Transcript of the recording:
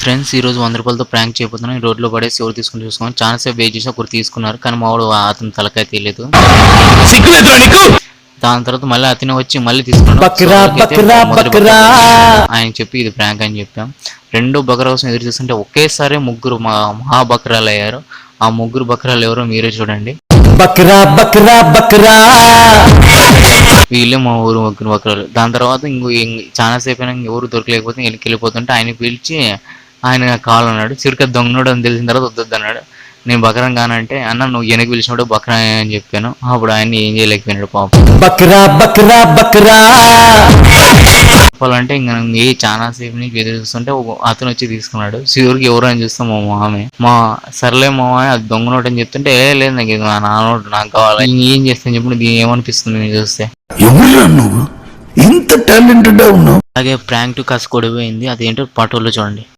Friends ఈ రోజు 100 రూపాయలతో ప్రాంక్ చేయబోతున్నాను. ఈ రోడ్లో పడేసి ఎవరు తీసుకుని చూసుకోండి. చాలా సేపు వెయిట్ చేసి ఒకరు తీసుకున్నారు, కానీ మావాడు అతను తలకాయ తెలియదు. దాని తర్వాత మళ్ళీ అతను వచ్చి మళ్ళీ తీసుకున్నాడు. ఆయన చెప్పి ఇది ప్రాంక్ అని చెప్పాం. రెండో బకరా కోసం ఎదురు చూస్తుంటే ఒకేసారి ముగ్గురు మహా బకరాలు అయ్యారు. ఆ ముగ్గురు బకరాలు ఎవరో మీరే చూడండి. వీళ్ళే మా ఊరు ముగ్గురు బకరాలు. దాని తర్వాత చాలా సేపు అయినా ఎవరు దొరకలేకపోతే వెళ్ళిపోతుంటే ఆయన పిలిచి ఆయన కావాలన్నాడు. చిరుక దొంగనోడు అని తెలిసిన తర్వాత వద్దు అన్నాడు. నేను బకరం కానంటే అన్న నువ్వు వెనక్కి పిలిచినప్పుడు బకరా అని చెప్పాను. అప్పుడు ఆయన ఏం చేయలేకపోయినాడు పాపం. చెప్పాలంటే ఇంకా చాలా సేపు నుంచి ఎదురు చూస్తుంటే అతను వచ్చి తీసుకున్నాడు. చివరికి ఎవరు అని చూస్తాం మా మామే. సర్లే మామ అది దొంగ నోటు అని చెప్తుంటే లేదు నాకు ఇది నా నోటు నాకు కావాలి. ఏం చేస్తాను చెప్పు, దీని ఏమనిపిస్తుంది నేను చూస్తే. నువ్వు ఇంత టాలెంటెడ్ ఉన్నావు. అలాగే ప్రాంక్ టు కాస్త కొడిపోయింది. అదేంటో పటోల్లో చూడండి.